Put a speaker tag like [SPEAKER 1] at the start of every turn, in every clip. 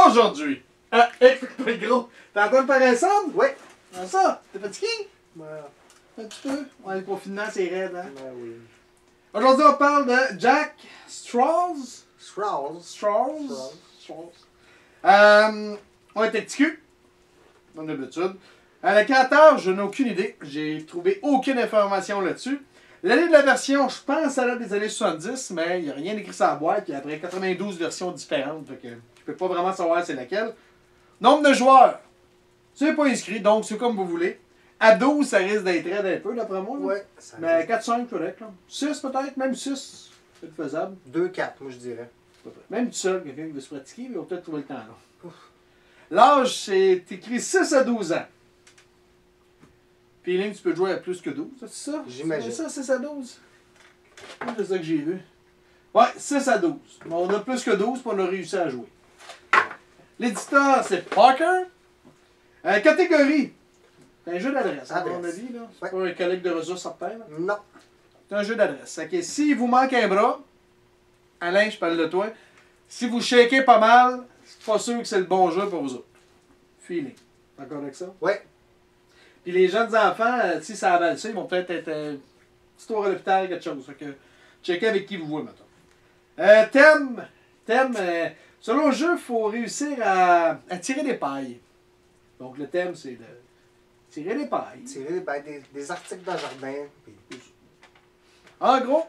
[SPEAKER 1] aujourd'hui. Ah, écoute, gros. T'es en train de faire un somme?
[SPEAKER 2] Oui.
[SPEAKER 1] Comment ça? T'es fatigué?
[SPEAKER 2] Ouais.
[SPEAKER 1] Un petit peu? Ouais, le confinement, c'est raide, hein?
[SPEAKER 2] Ben oui.
[SPEAKER 1] Aujourd'hui, on parle de Jack Straws.
[SPEAKER 2] Straws.
[SPEAKER 1] On est TQ, comme d'habitude. Le créateur, je n'ai aucune idée. J'ai trouvé aucune information là-dessus. L'année de la version, je pense à l'année des années 70, mais il n'y a rien écrit sur la boîte. Il y a après 92 versions différentes. Donc, je ne peux pas vraiment savoir c'est laquelle. Nombre de joueurs, c'est pas inscrit, donc c'est comme vous voulez. À 12, ça risque d'être raide un peu, d'après moi. Là.
[SPEAKER 2] Ouais.
[SPEAKER 1] Mais 4-5, correct. 6 peut-être, même 6, c'est faisable.
[SPEAKER 2] 2-4, moi je dirais.
[SPEAKER 1] Même tout seul, quelqu'un qui veut se pratiquer, il va peut-être trouver le temps là. L'âge, c'est écrit 6 à 12 ans. Feeling, tu peux jouer à plus que 12, c'est ça?
[SPEAKER 2] J'imagine.
[SPEAKER 1] C'est ça, 6 à 12? C'est ça que j'ai vu. Ouais, 6 à 12. Mais on a plus que 12 pour on a réussi à jouer. L'éditeur, c'est Parker. Catégorie. C'est un jeu d'adresse, à mon avis. Là. C'est pas un collecte de ressources certain. Là.
[SPEAKER 2] Non.
[SPEAKER 1] C'est un jeu d'adresse. Okay. S'il vous manque un bras, Alain, je parle de toi. Si vous shakez pas mal, c'est pas sûr que c'est le bon jeu pour vous autres. Feeling. D'accord avec ça?
[SPEAKER 2] Oui.
[SPEAKER 1] Puis les jeunes enfants, si ça avale ça, ils vont peut-être être petit tour à l'hôpital, quelque chose. Fait que checkez avec qui vous jouez maintenant. Thème. Selon le jeu, il faut réussir à tirer des pailles. Donc le thème, c'est de tirer des pailles.
[SPEAKER 2] Tirer des articles de jardin. Puis...
[SPEAKER 1] En gros,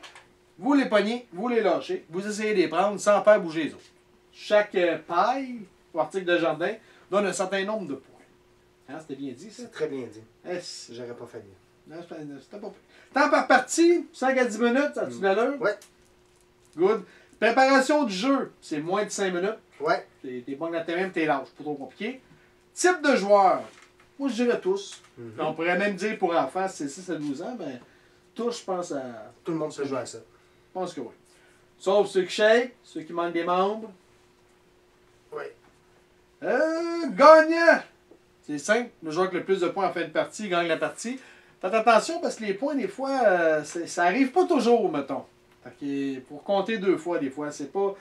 [SPEAKER 1] vous les pognez, vous les lâchez, vous essayez de les prendre sans faire bouger les autres. Chaque paille ou article de jardin donne un certain nombre de points. Hein, c'était bien dit, ça?
[SPEAKER 2] C'est très bien dit.
[SPEAKER 1] Yes.
[SPEAKER 2] J'aurais pas fallu.
[SPEAKER 1] Non, c'était pas pire. Temps par partie, 5 à 10 minutes, ça a-tu de l'allure?
[SPEAKER 2] Oui.
[SPEAKER 1] Good. Préparation du jeu, c'est moins de 5 minutes.
[SPEAKER 2] Oui.
[SPEAKER 1] T'es bon dans tes mains, t'es lâche, pas trop compliqué. Type de joueur, moi je dirais tous. On pourrait même dire pour enfants, c'est 6 à 12 ans, mais tous, je pense à...
[SPEAKER 2] Tout le monde se joue à ça.
[SPEAKER 1] Je pense que oui. Sauf ceux qui shake, ceux qui manquent des membres.
[SPEAKER 2] Oui.
[SPEAKER 1] Gagnant! C'est simple, le joueur avec le plus de points en fin de partie gagne la partie. Faites attention parce que les points, des fois, ça arrive pas toujours, mettons. Fait que pour compter 2 fois, des fois, c'est pas...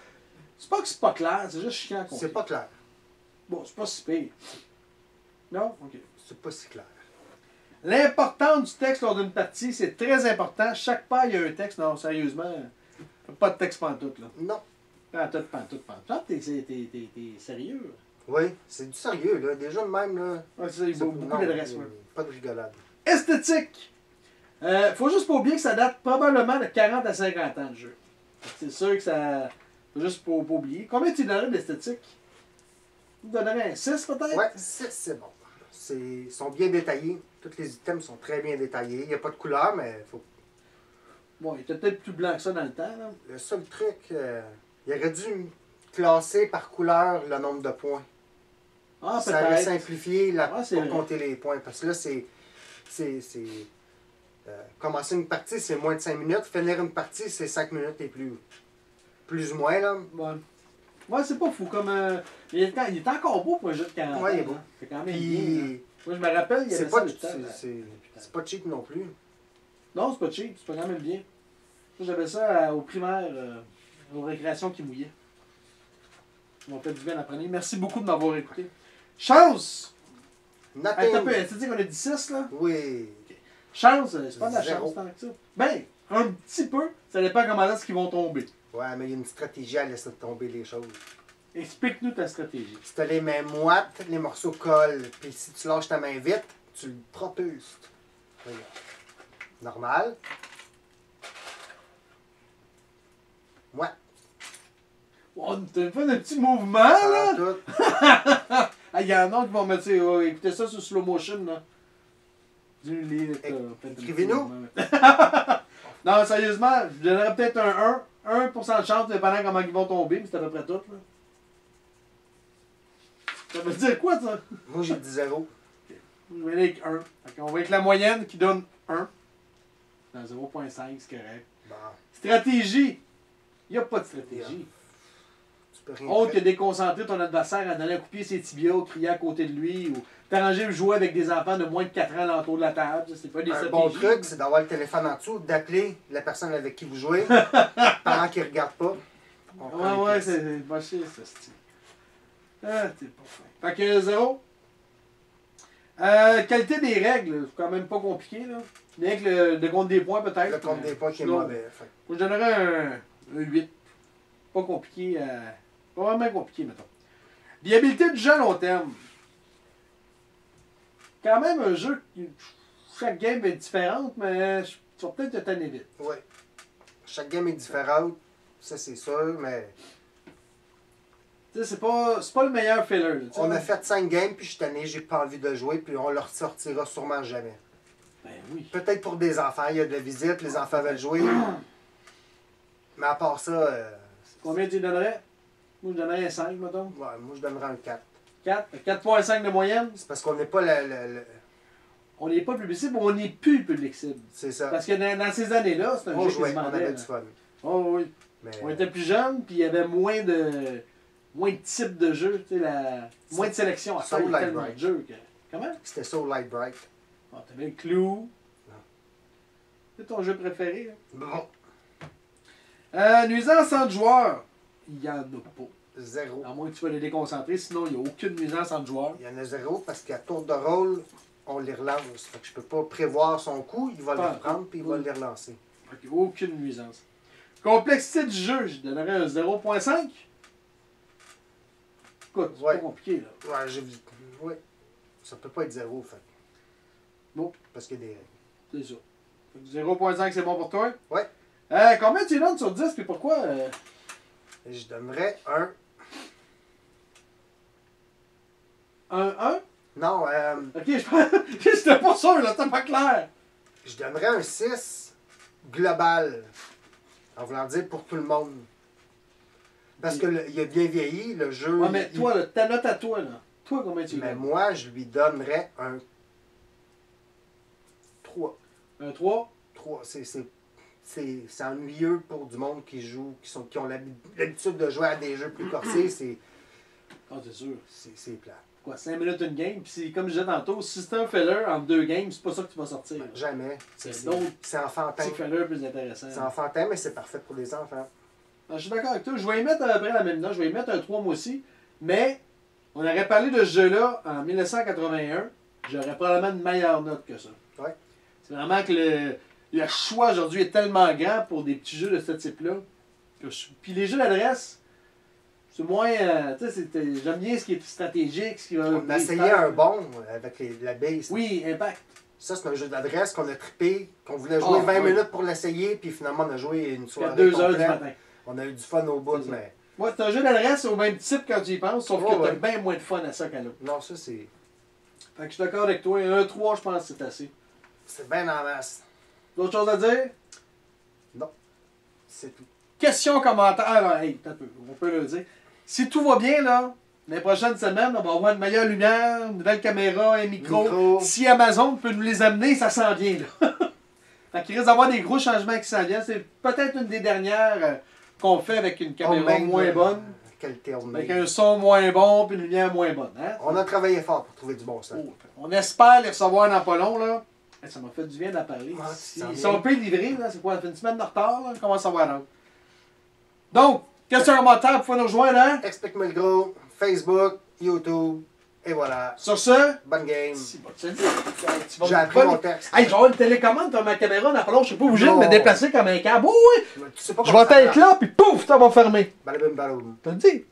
[SPEAKER 1] C'est pas que c'est pas clair, c'est juste chiant à compter.
[SPEAKER 2] C'est pas clair.
[SPEAKER 1] Bon, c'est pas si pire. Non? OK.
[SPEAKER 2] C'est pas si clair.
[SPEAKER 1] L'importance du texte lors d'une partie, c'est très important. Chaque paille a un texte. Non, sérieusement, pas de texte pantoute, là.
[SPEAKER 2] Non.
[SPEAKER 1] Pantoute. T'es sérieux?
[SPEAKER 2] Oui, c'est du sérieux, là. Déjà de même, là.
[SPEAKER 1] Ouais, c'est ça, il y a beaucoup d'adresses.
[SPEAKER 2] Pas de rigolade.
[SPEAKER 1] Esthétique. Faut juste pas oublier que ça date probablement de 40 à 50 ans, le jeu. C'est sûr que ça... Faut juste pas oublier. Combien tu donnerais d'esthétique? Tu donnerais un 6 peut-être?
[SPEAKER 2] Ouais, 6 c'est bon. Ils sont bien détaillés. Tous les items sont très bien détaillés. Il n'y a pas de couleur, mais faut...
[SPEAKER 1] Bon, il était peut-être plus blanc que ça dans le temps, là.
[SPEAKER 2] Le seul truc, il aurait dû classer par couleur le nombre de points.
[SPEAKER 1] Ah,
[SPEAKER 2] ça aurait
[SPEAKER 1] peut-être.
[SPEAKER 2] simplifié pour
[SPEAKER 1] vrai.
[SPEAKER 2] compter les points. Parce que là, commencer une partie, c'est moins de 5 minutes. Finir une partie, c'est 5 minutes et plus ou moins, là.
[SPEAKER 1] Ouais, c'est pas fou. Comme, il est encore beau pour un jeu de 40 ans.
[SPEAKER 2] Ouais, il est beau.
[SPEAKER 1] C'est quand même
[SPEAKER 2] Puis,
[SPEAKER 1] bien. Hein. Moi, je me rappelle, il y avait ça le temps.
[SPEAKER 2] C'est pas cheap non plus.
[SPEAKER 1] Non, c'est pas cheap. C'est pas quand même bien. Moi, j'avais ça au primaire, aux récréations qui mouillaient. Ça m'a fait du bien d'apprendre. Merci beaucoup de m'avoir écouté. Chance! Hey, t'as dit qu'on a dit 6, là?
[SPEAKER 2] Oui.
[SPEAKER 1] Okay. Chance, c'est pas de la
[SPEAKER 2] 0.
[SPEAKER 1] chance tant que ça. Ben, un petit peu. Ça dépend comment est-ce qu'ils vont tomber.
[SPEAKER 2] Ouais, mais il y a une stratégie à laisser tomber les choses.
[SPEAKER 1] Explique-nous ta stratégie.
[SPEAKER 2] Si tu as les mains moites, les morceaux collent. Puis si tu lâches ta main vite, tu le propulses. Regarde. Normal. Ouais.
[SPEAKER 1] Oh, t'as fait un petit mouvement, là! Il y en a qui vont mettre ça. Écoutez ça sur slow motion, là.
[SPEAKER 2] Écrivez-nous.
[SPEAKER 1] Non, sérieusement, je donnerais peut-être un 1% de chance, dépendant comment ils vont tomber, mais c'est à peu près tout, là. Ça veut dire quoi, ça?
[SPEAKER 2] Moi, j'ai dit 0.
[SPEAKER 1] Okay. Je vais aller avec 1. On va avec la moyenne qui donne 1. Dans 0.5, c'est correct.
[SPEAKER 2] Bon.
[SPEAKER 1] Stratégie. Il n'y a pas de stratégie. Autre que déconcentrer ton adversaire en allant couper ses tibias ou crier à côté de lui ou t'arranger de jouer avec des enfants de moins de 4 ans autour de la table. C'est pas des stratégies.
[SPEAKER 2] Bon truc, c'est d'avoir le téléphone en dessous, d'appeler la personne avec qui vous jouez pendant qu'il ne regarde pas.
[SPEAKER 1] Ouais, c'est pas chier, ça, Ah, t'es pas fin. Fait que 0. Qualité des règles, c'est quand même pas compliqué, là. Bien que le compte des points, peut-être.
[SPEAKER 2] Le compte des points qui est
[SPEAKER 1] sinon,
[SPEAKER 2] mauvais. Fait.
[SPEAKER 1] moi, je donnerais un 8. Pas compliqué. Pas vraiment compliqué, mettons. Viabilité du jeu à long terme. Quand même un jeu qui. Chaque game est différente, mais tu vas peut-être te tanner vite.
[SPEAKER 2] Oui. Chaque game est différente, ça c'est sûr, mais.
[SPEAKER 1] Tu sais, c'est pas le meilleur filler. Là,
[SPEAKER 2] on a fait 5 games, puis je suis tanné, j'ai pas envie de jouer, puis on le ressortira sûrement jamais.
[SPEAKER 1] Ben oui.
[SPEAKER 2] Peut-être pour des enfants, il y a de la visite, les enfants veulent jouer. Mais à part ça.
[SPEAKER 1] Combien tu donnerais? Moi, je donnerais un 5, mettons.
[SPEAKER 2] Ouais, moi je donnerais un 4.
[SPEAKER 1] 4? 4,5 de moyenne?
[SPEAKER 2] C'est parce qu'on n'est pas
[SPEAKER 1] On n'est pas public cible, on n'est plus le public cible.
[SPEAKER 2] C'est ça.
[SPEAKER 1] Parce que dans ces années-là, c'était un
[SPEAKER 2] On
[SPEAKER 1] jeu
[SPEAKER 2] jouait,
[SPEAKER 1] qui se
[SPEAKER 2] on
[SPEAKER 1] vendait.
[SPEAKER 2] avait
[SPEAKER 1] Là.
[SPEAKER 2] du fun.
[SPEAKER 1] Oh oui.
[SPEAKER 2] Mais,
[SPEAKER 1] On était plus jeunes, puis il y avait moins de types de jeux, tu sais, moins de sélection à faire.
[SPEAKER 2] Soul
[SPEAKER 1] Il y a
[SPEAKER 2] Like
[SPEAKER 1] tellement
[SPEAKER 2] Bright.
[SPEAKER 1] de jeux. Comment?
[SPEAKER 2] C'était Soul Light Bright.
[SPEAKER 1] Ah, t'avais le Clou. C'est ton jeu préféré, là.
[SPEAKER 2] Bon.
[SPEAKER 1] Nuisance entre joueurs. Il n'y en a pas.
[SPEAKER 2] 0.
[SPEAKER 1] À moins que tu sois les déconcentrer, sinon il n'y a aucune nuisance entre joueurs.
[SPEAKER 2] Il y en a 0 parce qu'à tour de rôle, on les relance. Fait que je peux pas prévoir son coup, il va
[SPEAKER 1] Pas
[SPEAKER 2] les prendre puis il va les relancer.
[SPEAKER 1] Ok, aucune nuisance. Complexité du jeu, je donnerais un 0,5. Écoute, c'est
[SPEAKER 2] Ouais.
[SPEAKER 1] pas compliqué, là.
[SPEAKER 2] Ouais, j'ai vu. Oui. Ça peut pas être 0, fait.
[SPEAKER 1] Non.
[SPEAKER 2] Parce qu'il y a des règles.
[SPEAKER 1] C'est ça. Fait que 0,5, c'est bon pour toi?
[SPEAKER 2] Ouais.
[SPEAKER 1] Combien tu donnes sur 10, puis pourquoi?
[SPEAKER 2] Et je donnerais un.
[SPEAKER 1] Un 1?
[SPEAKER 2] Non,
[SPEAKER 1] Ok, j'étais pas sûr, là, c'était pas clair.
[SPEAKER 2] je donnerais un 6 global. En voulant dire pour tout le monde. Parce que il a bien vieilli, le jeu.
[SPEAKER 1] Ouais, mais toi, là, ta note à toi, là. Toi, combien tu
[SPEAKER 2] Mais
[SPEAKER 1] donnes?
[SPEAKER 2] moi, je lui donnerais un 3.
[SPEAKER 1] Un 3?
[SPEAKER 2] 3. C'est ennuyeux pour du monde qui joue, qui ont l'habitude de jouer à des jeux plus corsés.
[SPEAKER 1] Ah, c'est sûr.
[SPEAKER 2] C'est plat.
[SPEAKER 1] Quoi, 5 minutes une game, puis c'est comme je disais tantôt, si c'est un filler entre 2 games, c'est pas ça que tu vas sortir. là.
[SPEAKER 2] Jamais.
[SPEAKER 1] C'est d'autres
[SPEAKER 2] C'est enfantin.
[SPEAKER 1] petits fillers plus intéressants.
[SPEAKER 2] C'est enfantin, mais c'est parfait pour les enfants.
[SPEAKER 1] Ah, je suis d'accord avec toi. Je vais y mettre à peu près la même note. Je vais y mettre un 3 moi aussi. Mais on aurait parlé de ce jeu-là en 1981. J'aurais probablement une meilleure note que ça.
[SPEAKER 2] Ouais.
[SPEAKER 1] C'est vraiment que le choix aujourd'hui est tellement grand pour des petits jeux de ce type-là. Puis les jeux d'adresse, c'est moins. J'aime bien ce qui est stratégique. Ce qui va
[SPEAKER 2] On a essayé un bon avec la base.
[SPEAKER 1] Oui, Impact.
[SPEAKER 2] Ça, c'est un jeu d'adresse qu'on a trippé, qu'on voulait jouer 20
[SPEAKER 1] oui.
[SPEAKER 2] minutes pour l'essayer, puis finalement, on a joué une
[SPEAKER 1] Jusqu'à
[SPEAKER 2] soirée
[SPEAKER 1] 2 heures du
[SPEAKER 2] complète.
[SPEAKER 1] matin.
[SPEAKER 2] On a eu du fun au bout,
[SPEAKER 1] C'est ça.
[SPEAKER 2] mais...
[SPEAKER 1] Ouais, c'est un jeu d'adresse au même type quand tu y penses, sauf
[SPEAKER 2] Ouais,
[SPEAKER 1] que t'as
[SPEAKER 2] ouais.
[SPEAKER 1] bien moins de fun à ça qu'à l'autre.
[SPEAKER 2] Non, ça, c'est...
[SPEAKER 1] Fait que je suis d'accord avec toi. Un 3, je pense que c'est assez.
[SPEAKER 2] C'est bien en masse.
[SPEAKER 1] D'autres choses à dire?
[SPEAKER 2] C'est tout.
[SPEAKER 1] Questions, commentaires. Ah, hey, t'as peu, on peut le dire. Si tout va bien, là, les prochaines semaines, on va avoir une meilleure lumière, une nouvelle caméra, un micro. Si Amazon peut nous les amener, ça s'en vient, là. Fait qu'il risque d'avoir des gros changements qui s'en viennent. C'est peut-être une des dernières qu'on fait avec une caméra
[SPEAKER 2] Homemade,
[SPEAKER 1] moins bonne,
[SPEAKER 2] Qualité homemade.
[SPEAKER 1] avec un son moins bon, puis une lumière moins bonne. Hein?
[SPEAKER 2] On a travaillé fort pour trouver du bon son.
[SPEAKER 1] Oh, on espère les recevoir dans pas long, là. Ça m'a fait du bien d'en parler.
[SPEAKER 2] Ah,
[SPEAKER 1] Si
[SPEAKER 2] ça
[SPEAKER 1] ils
[SPEAKER 2] vient.
[SPEAKER 1] sont peu livrés, là, c'est quoi, ça fait une semaine de retard, là, on commence à voir l'autre. Donc, question commentaire, vous pouvez nous rejoindre, hein?
[SPEAKER 2] Explique-moi le gros, Facebook, YouTube, et voilà.
[SPEAKER 1] Sur ce,
[SPEAKER 2] Bonne game.
[SPEAKER 1] si, bon, tu dis, tu vas
[SPEAKER 2] J'ai
[SPEAKER 1] me
[SPEAKER 2] appris
[SPEAKER 1] voler-
[SPEAKER 2] mon texte.
[SPEAKER 1] Hey, je vais avoir une télécommande dans ma caméra dans pas long, je suis pas obligé de me
[SPEAKER 2] Non.
[SPEAKER 1] déplacer comme un câble. Oui, oui,
[SPEAKER 2] Tu sais pas
[SPEAKER 1] je
[SPEAKER 2] comment
[SPEAKER 1] vais
[SPEAKER 2] ça
[SPEAKER 1] être là, puis pouf, ça va fermer.
[SPEAKER 2] marche. Balaboum, balaboum.
[SPEAKER 1] T'as dit?